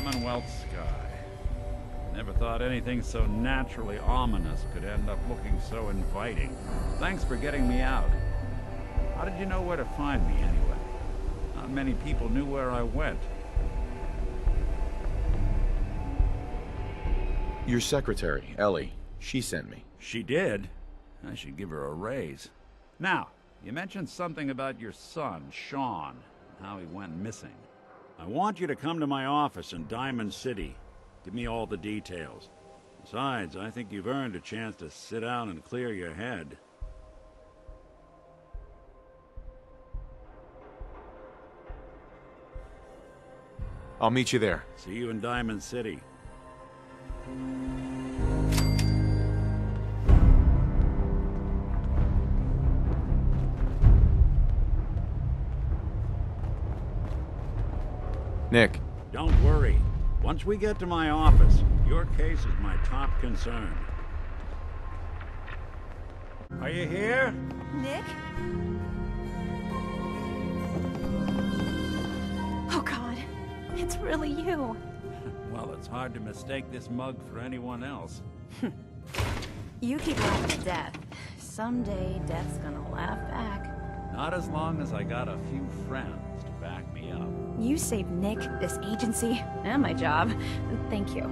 Commonwealth sky. Never thought anything so naturally ominous could end up looking so inviting. Thanks for getting me out. How did you know where to find me, anyway? Not many people knew where I went. Your secretary, Ellie, she sent me. She did? I should give her a raise. Now, you mentioned something about your son, Sean, and how he went missing. I want you to come to my office in Diamond City. Give me all the details. Besides, I think you've earned a chance to sit down and clear your head. I'll meet you there. See you in Diamond City. Nick. Don't worry. Once we get to my office, your case is my top concern. Are you here? Nick? Oh God, it's really you. Well, it's hard to mistake this mug for anyone else. You keep laughing at death. Someday, death's gonna laugh back. Not as long as I got a few friends to back me up. You saved Nick, this agency, and my job. Thank you.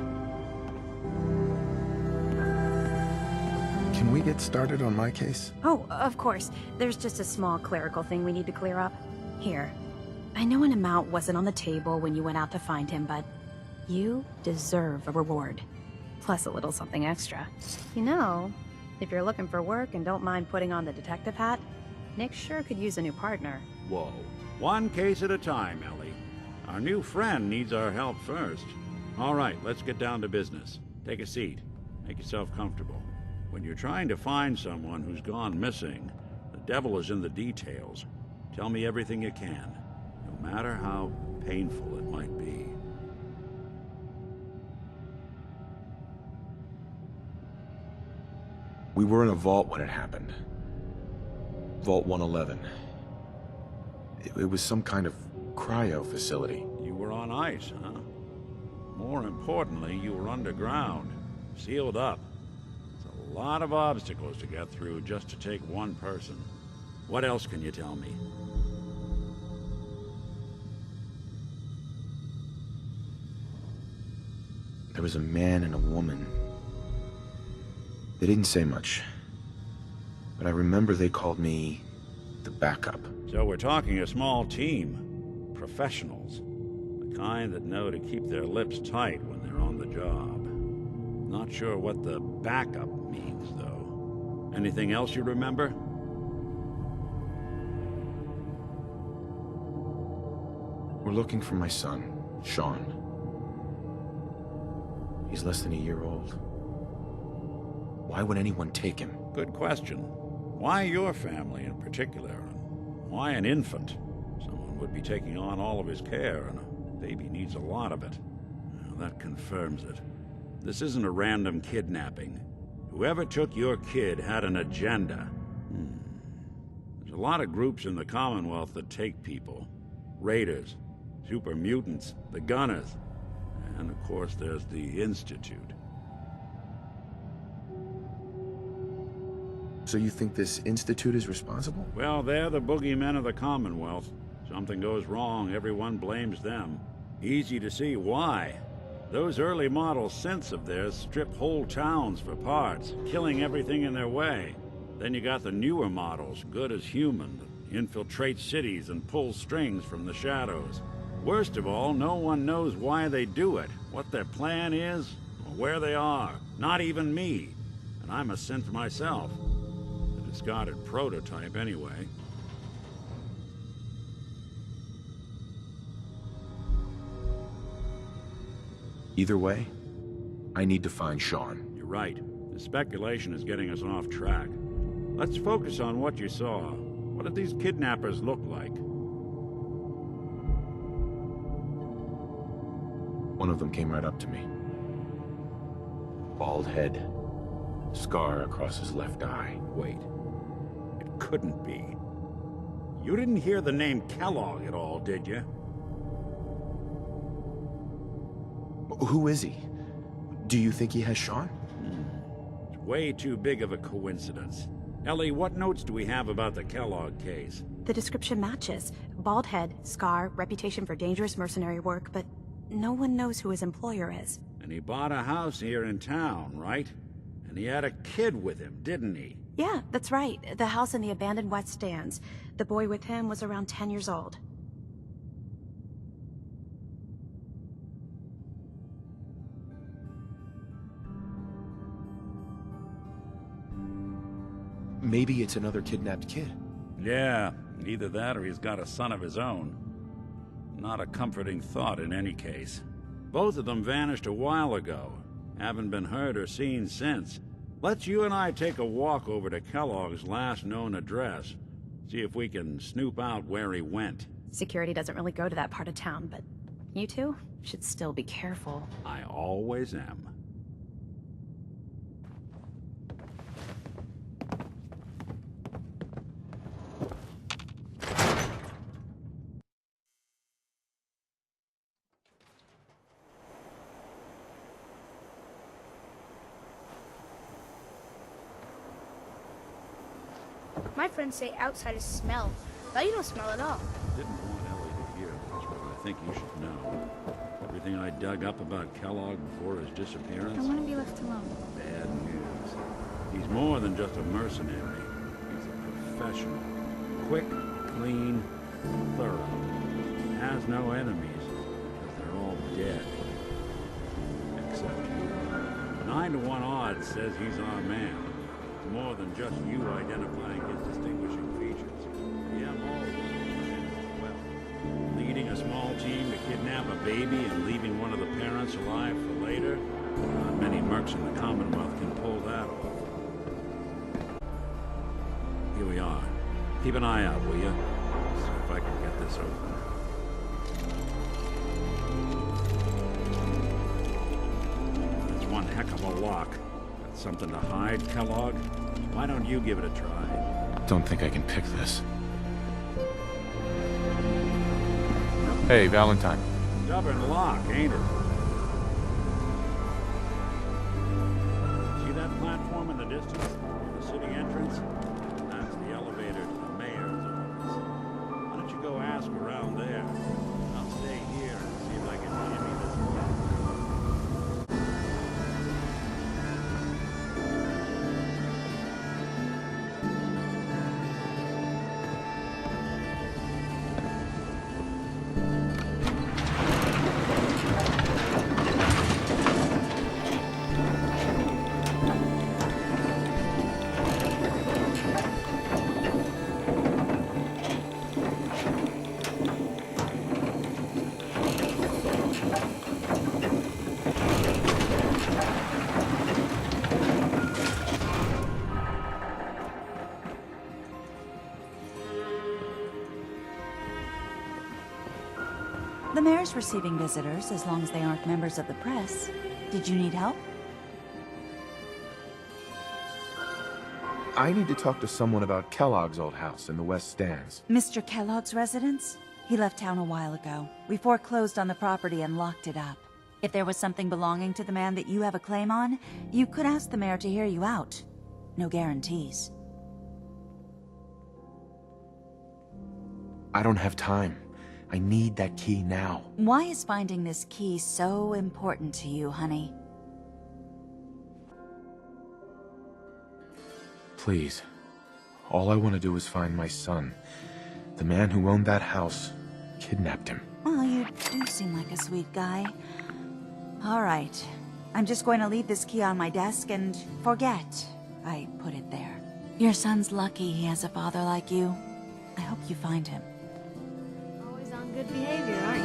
Can we get started on my case? Oh, of course. There's just a small clerical thing we need to clear up. Here. I know an amount wasn't on the table when you went out to find him, but you deserve a reward. Plus a little something extra. You know, if you're looking for work and don't mind putting on the detective hat, Nick sure could use a new partner. Whoa. One case at a time, Ellie. Our new friend needs our help first. All right, let's get down to business. Take a seat. Make yourself comfortable. When you're trying to find someone who's gone missing, the devil is in the details. Tell me everything you can, no matter how painful it might be. We were in a vault when it happened. Vault 111. It was some kind of cryo facility. You were on ice, huh? More importantly, you were underground, sealed up. It's a lot of obstacles to get through just to take one person. What else can you tell me? There was a man and a woman. They didn't say much, but I remember they called me the backup. So we're talking a small team. Professionals. The kind that know to keep their lips tight when they're on the job. Not sure what the backup means, though. Anything else you remember? We're looking for my son, Sean. He's less than a year old. Why would anyone take him? Good question. Why your family in particular? Why an infant? Someone would be taking on all of his care, and a baby needs a lot of it. Well, that confirms it. This isn't a random kidnapping. Whoever took your kid had an agenda. There's a lot of groups in the Commonwealth that take people. Raiders, super mutants, the Gunners, and of course there's the Institute. So you think this institute is responsible? Well, they're the boogeymen of the Commonwealth. Something goes wrong, everyone blames them. Easy to see why. Those early model synths of theirs strip whole towns for parts, killing everything in their way. Then you got the newer models, good as human, that infiltrate cities and pull strings from the shadows. Worst of all, no one knows why they do it, what their plan is, or where they are. Not even me. And I'm a synth myself. A discarded prototype, anyway. Either way, I need to find Sean. You're right. The speculation is getting us off track. Let's focus on what you saw. What did these kidnappers look like? One of them came right up to me. Bald head, scar across his left eye. Wait. It couldn't be. You didn't hear the name Kellogg at all, did you? Who is he? Do you think he has Sean? It's way too big of a coincidence. Ellie, what notes do we have about the Kellogg case? The description matches. Bald head, scar, reputation for dangerous mercenary work, but no one knows who his employer is. And he bought a house here in town, right? And he had a kid with him, didn't he? Yeah, that's right. The house in the abandoned West Stands. The boy with him was around 10 years old. Maybe it's another kidnapped kid. Yeah, either that or he's got a son of his own. Not a comforting thought in any case. Both of them vanished a while ago. Haven't been heard or seen since. Let's you and I take a walk over to Kellogg's last known address. See if we can snoop out where he went. Security doesn't really go to that part of town, but you two should still be careful. I always am. My friends say outsiders smell, but you don't smell at all. Didn't want Ellie to hear this, but I think you should know. Everything I dug up about Kellogg before his disappearance? I want to be left alone. Bad news. He's more than just a mercenary. He's a professional. Quick, clean, thorough. Has no enemies, because they're all dead. Except you. 9 to 1 odds says he's our man. It's more than just you identifying his distinguishing features. Yeah, all of them. Well, leading a small team to kidnap a baby and leaving one of the parents alive for later? Not many mercs in the Commonwealth can pull that off. Here we are. Keep an eye out, will you? See if I can get this open. That's one heck of a lock. Got something to hide, Kellogg? Why don't you give it a try? Don't think I can pick this. Hey, Valentine. Stubborn lock, ain't it? See that platform in the distance? The city entrance? That's the elevator to the mayor's office. Why don't you go ask around there? I'll stay here and see if I can jimmy this lock. The mayor's receiving visitors as long as they aren't members of the press. Did you need help? I need to talk to someone about Kellogg's old house in the West Stands. Mr. Kellogg's residence? He left town a while ago. We foreclosed on the property and locked it up. If there was something belonging to the man that you have a claim on, you could ask the mayor to hear you out. No guarantees. I don't have time. I need that key now. Why is finding this key so important to you, honey? Please. All I want to do is find my son. The man who owned that house kidnapped him. Well, you do seem like a sweet guy. All right. I'm just going to leave this key on my desk and forget I put it there. Your son's lucky he has a father like you. I hope you find him. Always on good behavior, aren't you?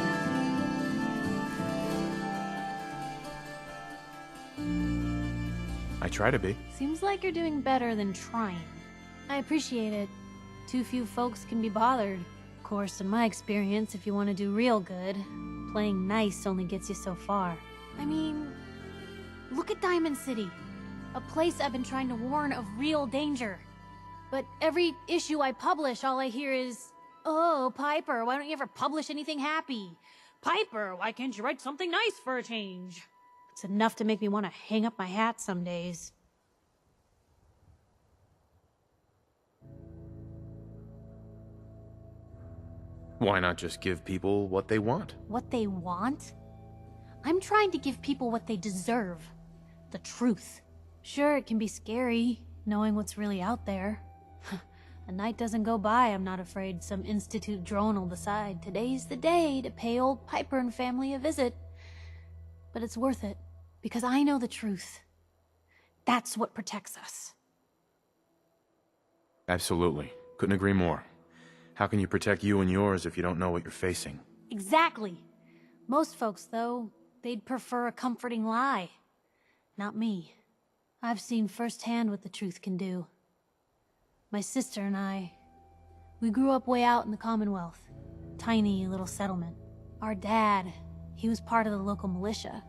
I try to be. Seems like you're doing better than trying. I appreciate it. Too few folks can be bothered. Of course, in my experience, if you want to do real good, playing nice only gets you so far. I mean, look at Diamond City. A place I've been trying to warn of real danger. But every issue I publish, all I hear is, "Oh, Piper, why don't you ever publish anything happy? Piper, why can't you write something nice for a change? It's enough to make me want to hang up my hat some days. Why not just give people what they want? What they want? I'm trying to give people what they deserve. The truth. Sure, it can be scary, knowing what's really out there. A night doesn't go by I'm not afraid some institute drone will decide today's the day to pay old Piper and family a visit. But it's worth it, because I know the truth. That's what protects us. Absolutely. Couldn't agree more. How can you protect you and yours if you don't know what you're facing? Exactly. Most folks, though, they'd prefer a comforting lie. Not me. I've seen firsthand what the truth can do. My sister and I, we grew up way out in the Commonwealth. Tiny little settlement. Our dad, he was part of the local militia.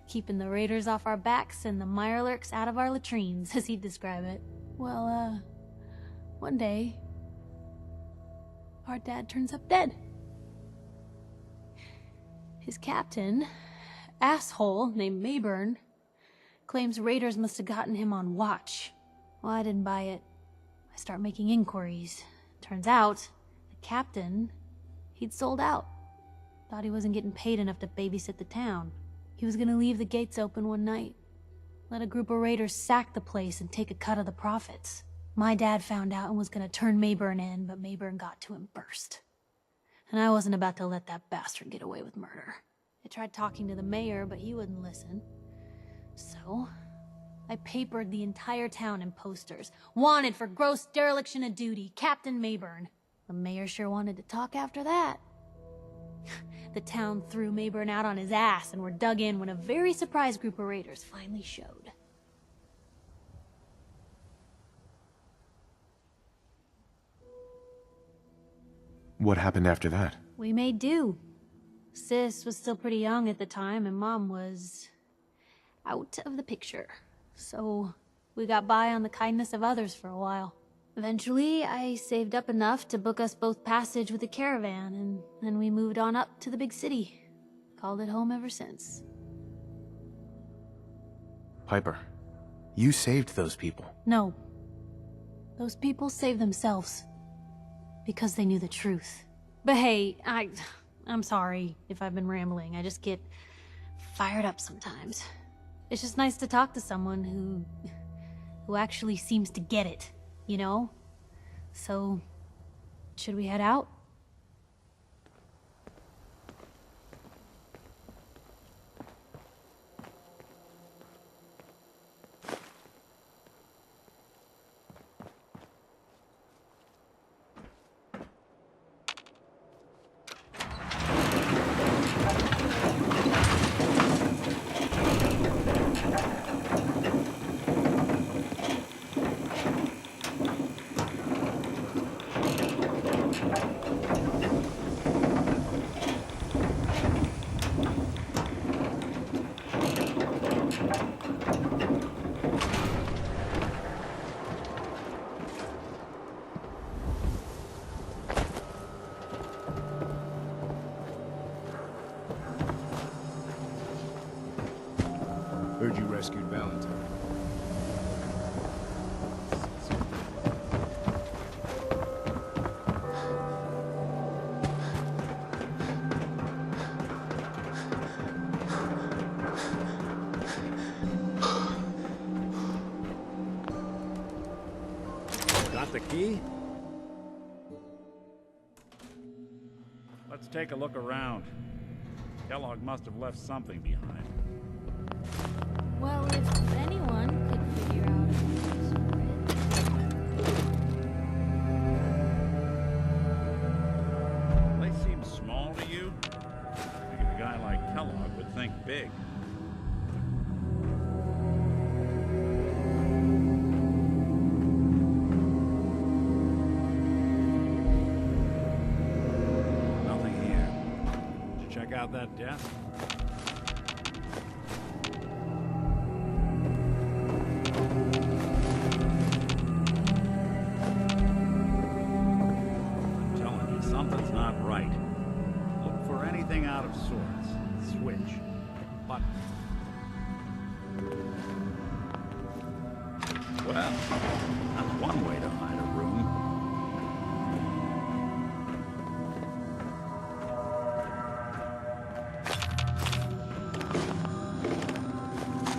Keeping the raiders off our backs and the mirelurks out of our latrines, as he'd describe it. Well, one day, our dad turns up dead. His captain, asshole named Mayburn, claims raiders must have gotten him on watch. Well, I didn't buy it. I start making inquiries. Turns out, the captain, he'd sold out. Thought he wasn't getting paid enough to babysit the town. He was gonna leave the gates open one night, let a group of raiders sack the place and take a cut of the profits. My dad found out and was gonna turn Mayburn in, but Mayburn got to him first. And I wasn't about to let that bastard get away with murder. I tried talking to the mayor, but he wouldn't listen. So, I papered the entire town in posters. Wanted for gross dereliction of duty, Captain Mayburn. The mayor sure wanted to talk after that. The town threw Mayburn out on his ass and were dug in when a very surprised group of raiders finally showed. What happened after that? We made do. Sis was still pretty young at the time, and Mom was out of the picture. So we got by on the kindness of others for a while. Eventually, I saved up enough to book us both passage with a caravan, and then we moved on up to the big city. Called it home ever since. Piper, you saved those people. No. Those people saved themselves. Because they knew the truth. But hey, I'm sorry if I've been rambling. I just get fired up sometimes. It's just nice to talk to someone who actually seems to get it, you know? So, should we head out? Heard you rescued Valentine. Got the key? Let's take a look around. Kellogg must have left something behind. Well, if anyone could figure out Place seems small to you? I think a guy like Kellogg would think big. Nothing here. Did you check out that desk? Something's not right. Look for anything anything out of sorts, switch. Button. Well, that's one way to hide a room.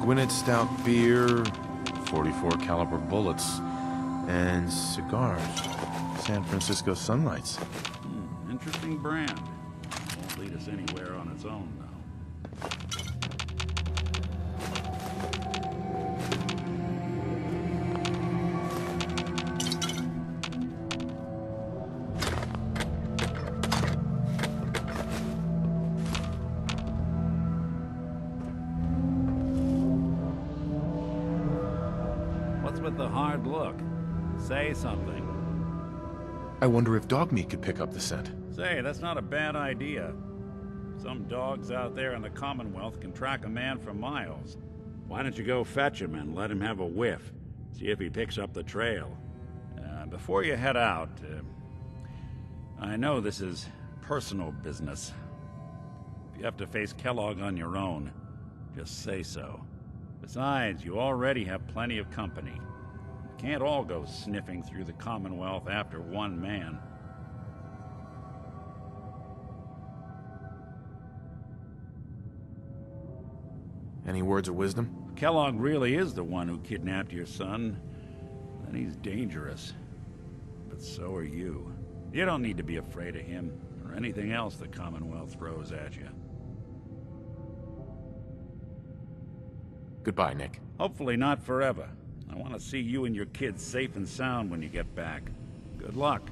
Gwinnett Stout beer, 44 caliber bullets, and cigars. San Francisco Sunlights. Interesting brand. Won't lead us anywhere on its own, though. What's with the hard look? Say something. I wonder if dog meat could pick up the scent. Say, that's not a bad idea. Some dogs out there in the Commonwealth can track a man for miles. Why don't you go fetch him and let him have a whiff? See if he picks up the trail. Before you head out, I know this is personal business. If you have to face Kellogg on your own, just say so. Besides, you already have plenty of company. You can't all go sniffing through the Commonwealth after one man. Any words of wisdom? If Kellogg really is the one who kidnapped your son, then he's dangerous. But so are you. You don't need to be afraid of him, or anything else the Commonwealth throws at you. Goodbye, Nick. Hopefully not forever. I want to see you and your kids safe and sound when you get back. Good luck.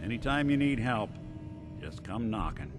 Anytime you need help, just come knocking.